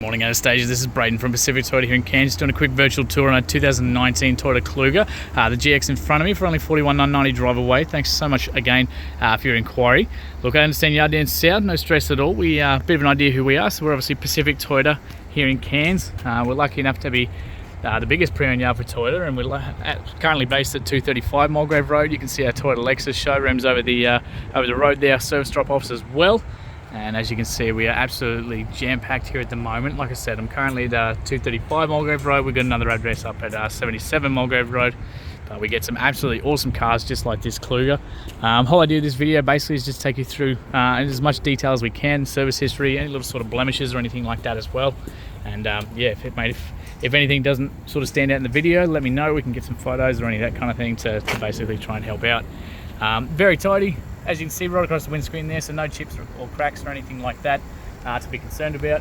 Morning Anastasia, this is Braden from Pacific Toyota here in Cairns, doing a quick virtual tour on a 2019 Toyota Kluger, the GX in front of me for only $41,990 drive away. Thanks so much again for your inquiry. Look, I understand you are down south, no stress at all. We a bit of an idea who we are, so we're obviously Pacific Toyota here in Cairns. We're lucky enough to be the biggest pre-owned yard for Toyota, and we're currently based at 235 Mulgrave Road. You can see our Toyota Lexus showrooms over the road there, service drop-offs as well. And as you can see, we are absolutely jam-packed here at the moment. Like I said, I'm currently at 235 Mulgrave Road. We've got another address up at 77 Mulgrave Road. But we get some absolutely awesome cars just like this Kluger. Whole idea of this video basically is just take you through in as much detail as we can, service history, any little sort of blemishes or anything like that as well. And yeah, if anything doesn't sort of stand out in the video, let me know. We can get some photos or any of that kind of thing to basically try and help out. Very tidy. As you can see right across the windscreen there, so no chips or cracks or anything like that to be concerned about.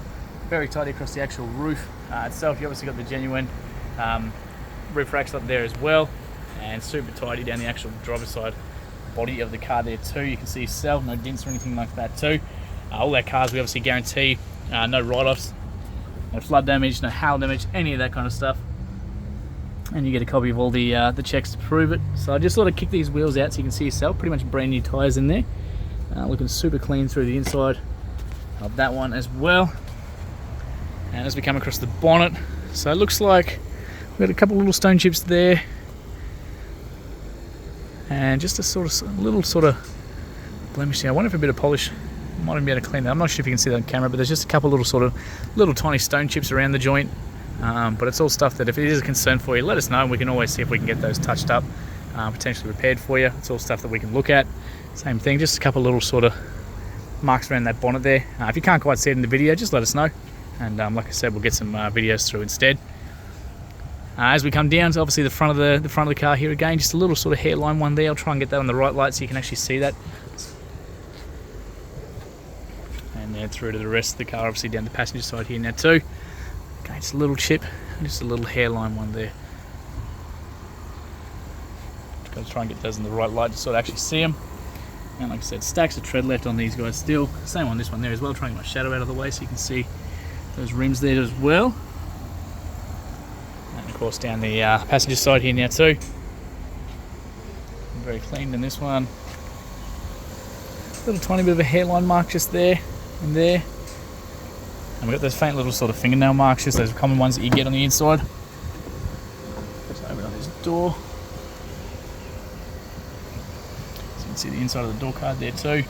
Very tidy across the actual roof itself. You obviously got the genuine roof racks up there as well, and super tidy down the actual driver's side body of the car there too. You can see yourself, no dents or anything like that too. All our cars we obviously guarantee no write-offs, no flood damage, no hail damage, any of that kind of stuff. And you get a copy of all the checks to prove it. So I just sort of kick these wheels out so you can see yourself, pretty much brand new tyres in there. Looking super clean through the inside of that one as well. And as we come across the bonnet, so it looks like we've got a couple of little stone chips there. And just a little sort of blemish there. I wonder if a bit of polish might even be able to clean that. I'm not sure if you can see that on camera, but there's just a couple of little tiny stone chips around the joint. But it's all stuff that if it is a concern for you, let us know, and we can always see if we can get those touched up, potentially repaired for you. It's all stuff that we can look at. Same thing, just a couple of little sort of marks around that bonnet there. If you can't quite see it in the video, just let us know, and like I said, we'll get some videos through instead. As we come down to obviously the front of the car here again, just a little sort of hairline one there. I'll try and get that on the right light so you can actually see that. And then through to the rest of the car, obviously down the passenger side here now too. Okay, just a little chip, just a little hairline one there. Just got to try and get those in the right light to sort of actually see them. And like I said, stacks of tread left on these guys still. Same on this one there as well, trying to get my shadow out of the way so you can see those rims there as well. And of course down the passenger side here now too. Very clean in this one. Little tiny bit of a hairline mark just there and there. And we've got those faint little sort of fingernail marks, just those common ones that you get on the inside. Let's open up this door. So you can see the inside of the door card there too.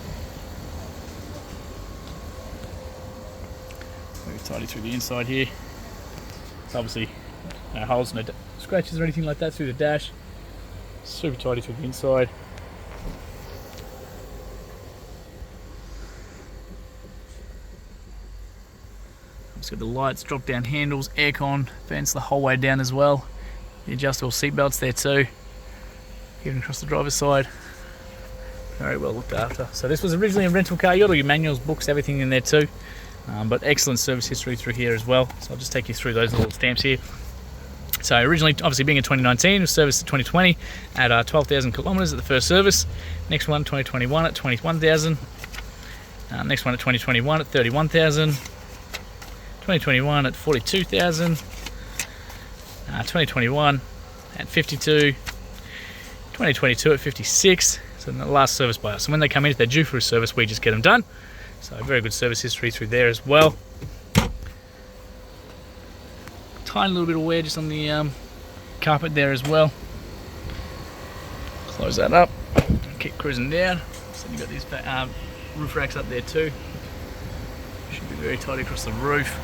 Very tidy through the inside here. So obviously no holes, no scratches or anything like that through the dash. Super tidy through the inside. It's got the lights, drop down handles, aircon, vents the whole way down as well. The adjustable seat belts there too. Even across the driver's side. Very well looked after. So this was originally a rental car. You got all your manuals, books, everything in there too. But excellent service history through here as well. So I'll just take you through those little stamps here. So originally, obviously being in 2019, it was serviced in 2020 at 12,000 kilometers at the first service. Next one, 2021 at 21,000. Next one at 2021 at 31,000. 2021 at 42,000, 2021 at 52, 2022 at 56, so the last service by us. And when they come in, if they're due for a service, we just get them done. So very good service history through there as well. Tiny little bit of wear just on the carpet there as well. Close that up, keep cruising down. So you've got these roof racks up there too. Should be very tidy across the roof.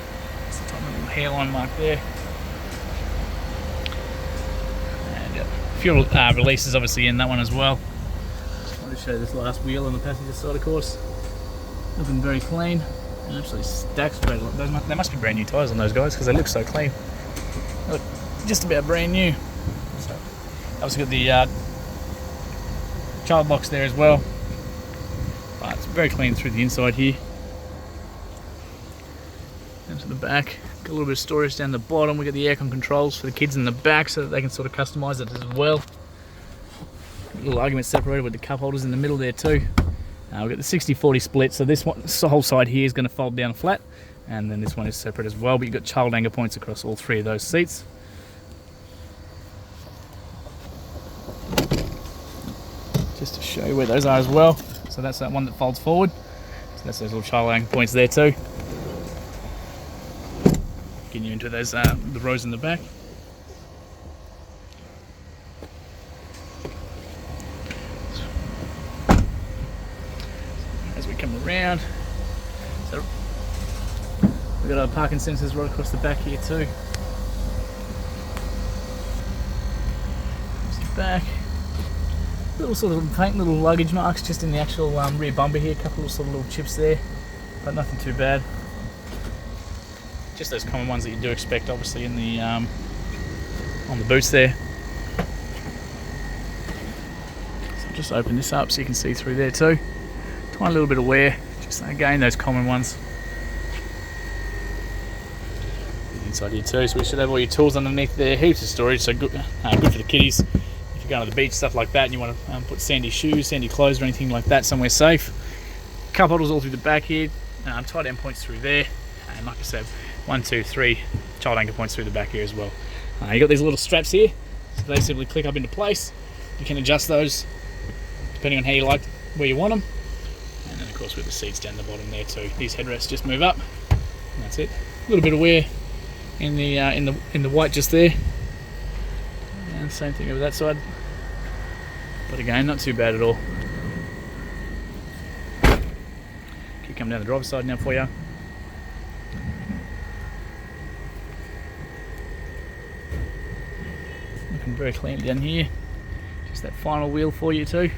That's the tiny little hairline mark there. And fuel releases obviously in that one as well. Just wanted to show you this last wheel on the passenger side, of course. Looking very clean. And actually stacks very long. They must be brand new tyres on those guys because they look so clean. They look just about brand new. So, obviously got the child locks there as well. But it's very clean through the inside here. Into the back, got a little bit of storage down the bottom. We got the aircon controls for the kids in the back so that they can sort of customise it as well. Little argument separator with the cup holders in the middle there too. We've got the 60-40 split, so this whole side here is going to fold down flat, and then this one is separate as well, but you've got child anchor points across all 3 of those seats. Just to show you where those are as well. So that's that one that folds forward. So that's those little child anchor points there too. Getting you into those the rows in the back. As we come around, so we've got our parking sensors right across the back here too. Just the back. Little sort of paint, little luggage marks just in the actual rear bumper here. A couple of sort of little chips there, but nothing too bad. Just those common ones that you do expect, obviously, in the on the boots there. So I'll just open this up so you can see through there too. Tiny little bit of wear, just again those common ones. Inside here too, so we should have all your tools underneath there. Heaps of storage, so good, good for the kiddies. If you're going to the beach, stuff like that, and you want to put sandy shoes, sandy clothes, or anything like that somewhere safe. Cup holders all through the back here, tight end points through there, and like I said, 1, 2, 3 child anchor points through the back here as well. You got these little straps here, so they simply click up into place. You can adjust those depending on how you like, where you want them. And then of course with the seats down the bottom there too. These headrests just move up, and that's it. A little bit of wear in the white just there, and same thing over that side. But again, not too bad at all. Keep coming down the driver's side now for you. Looking very clean down here. Just that final wheel for you too.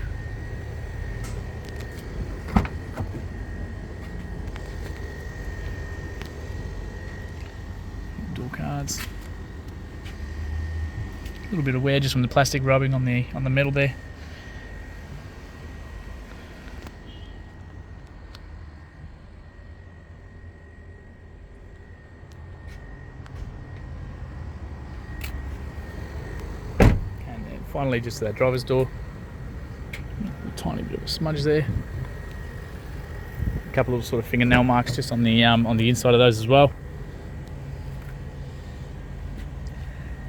Door cards. A little bit of wear just from the plastic rubbing on the metal there. Finally, just that driver's door. A tiny bit of a smudge there. A couple of sort of fingernail marks just on the inside of those as well.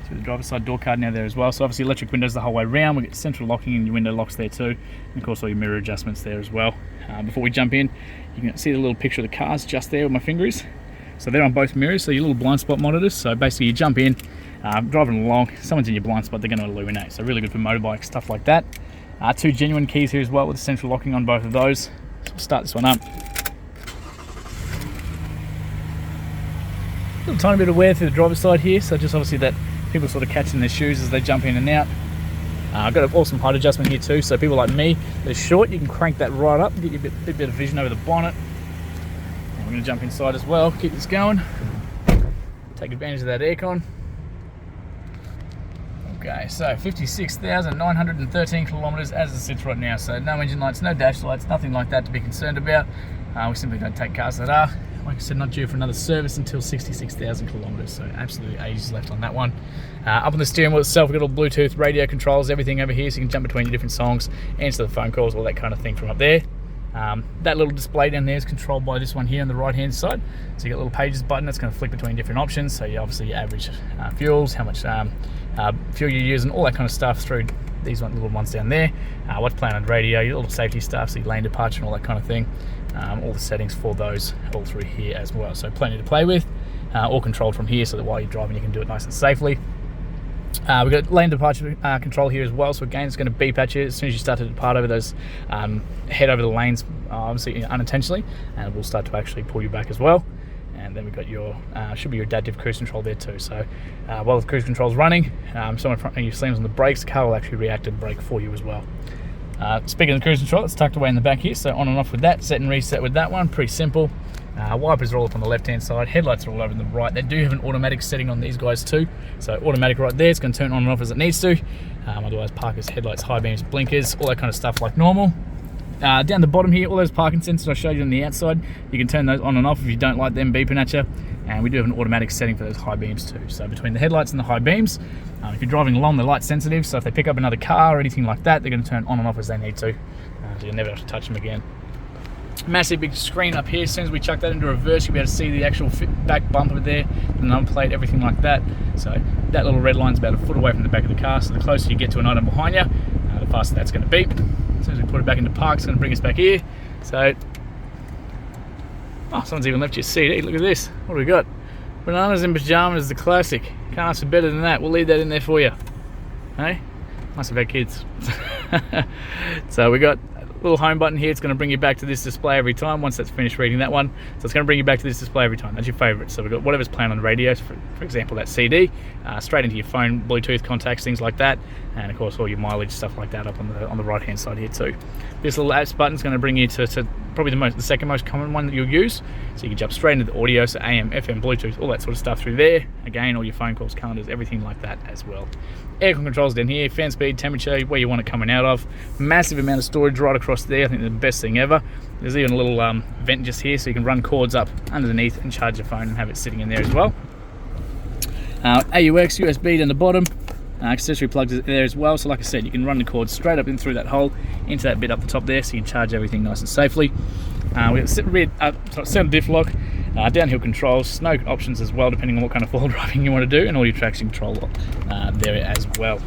So the driver's side door card now there as well. So obviously electric windows the whole way around. We get central locking and your window locks there too. And of course all your mirror adjustments there as well. Before we jump in, you can see the little picture of the cars just there with my fingers. So they're on both mirrors, so your little blind spot monitors. So basically you jump in, driving along, someone's in your blind spot, they're going to illuminate. So really good for motorbikes, stuff like that. 2 genuine keys here as well with the central locking on both of those. So we'll start this one up. A little tiny bit of wear through the driver's side here, so just obviously that people sort of catching their shoes as they jump in and out. I've got an awesome height adjustment here too, so people like me that are short, you can crank that right up, get you a bit of vision over the bonnet. And we're going to jump inside as well, keep this going. Take advantage of that aircon. Okay, so 56,913 kilometres as it sits right now. So no engine lights, no dash lights, nothing like that to be concerned about. We simply don't take cars that are, like I said, not due for another service until 66,000 kilometres. So absolutely ages left on that one. Up on the steering wheel itself, we've got all Bluetooth, radio controls, everything over here, so you can jump between your different songs, answer the phone calls, all that kind of thing from up there. That little display down there is controlled by this one here on the right hand side. So you got a little pages button that's going to flick between different options. So you obviously your average fuels, how much fuel you're using, all that kind of stuff through these little ones down there. What's playing on radio, your little safety stuff, so your lane departure and all that kind of thing. All the settings for those all through here as well. So plenty to play with, all controlled from here so that while you're driving you can do it nice and safely. We've got lane departure control here as well, so again it's going to beep at you as soon as you start to depart over those, head over the lanes, obviously unintentionally, and it will start to actually pull you back as well. And then we've got your, should be your adaptive cruise control there too. So while the cruise control is running, someone in front of you slams on the brakes, the car will actually react and brake for you as well. Speaking of the cruise control, it's tucked away in the back here, so on and off with that, set and reset with that one, pretty simple. Wipers are all up on the left hand side, headlights are all over on the right. They do have an automatic setting on these guys too, so automatic right there, it's going to turn on and off as it needs to. Otherwise parkers, headlights, high beams, blinkers, all that kind of stuff like normal. Down the bottom here, all those parking sensors I showed you on the outside, you can turn those on and off if you don't like them beeping at you. And we do have an automatic setting for those high beams too. So between the headlights and the high beams, if you're driving along, they're light sensitive, so if they pick up another car or anything like that, they're going to turn on and off as they need to. So you'll never have to touch them again. Massive big screen up here. As soon as we chuck that into reverse, you'll be able to see the actual back bumper there, the number plate, everything like that. So that little red line's about a foot away from the back of the car, so the closer you get to an item behind you, the faster that's going to beep. As soon as we put it back into park, it's going to bring us back here. So, oh, someone's even left you a CD. Look at this. What do we got? Bananas in Pajamas, the classic. Can't ask for better than that. We'll leave that in there for you. Hey? Must have had kids. So we got a little home button here. It's going to bring you back to this display every time once that's finished reading that one. So it's going to bring you back to this display every time. That's your favourite. So we've got whatever's playing on the radio, for example that CD, straight into your phone, Bluetooth contacts, things like that, and of course all your mileage, stuff like that up on the right hand side here too. This little apps button is going to bring you to probably the second most common one that you'll use. So you can jump straight into the audio, so AM, FM, Bluetooth, all that sort of stuff through there. Again, all your phone calls, calendars, everything like that as well. Aircon controls down here, fan speed, temperature, where you want it coming out of. Massive amount of storage right across there. I think the best thing ever. There's even a little vent just here, so you can run cords up underneath and charge your phone and have it sitting in there as well. AUX, USB down the bottom. Accessory plugs there as well, so like I said, you can run the cord straight up in through that hole into that bit up the top there, so you can charge everything nice and safely. We've got center diff lock, downhill controls, snow options as well, depending on what kind of four-wheel driving you want to do, and all your traction control there as well.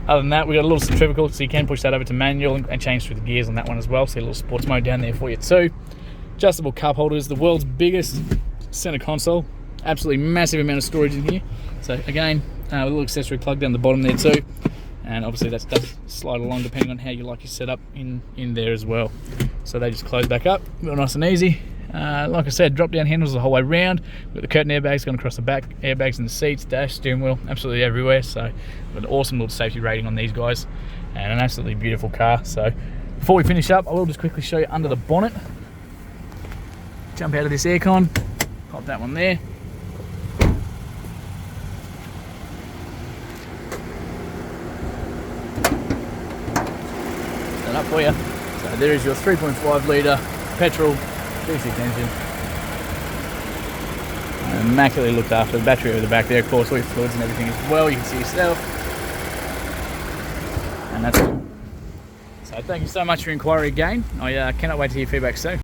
Other than that, we've got a little centrifugal, so you can push that over to manual and change through the gears on that one as well. See a little sports mode down there for you too. Adjustable cup holders, the world's biggest center console. Absolutely massive amount of storage in here. So again, a little accessory plug down the bottom there too. And obviously that does slide along depending on how you like your setup in there as well. So they just close back up, real nice and easy. Like I said, drop down handles the whole way around. We've got the curtain airbags going across the back, airbags in the seats, dash, steering wheel, absolutely everywhere. So we've got an awesome little safety rating on these guys and an absolutely beautiful car. So before we finish up, I will just quickly show you under the bonnet. Jump out of this aircon, pop that one there. That up for you. So there is your 3.5 litre petrol V6 engine. Immaculately looked after. The battery over the back there, of course, all your fluids and everything as well. You can see yourself. And that's it. So thank you so much for your inquiry again. I cannot wait to hear feedback soon.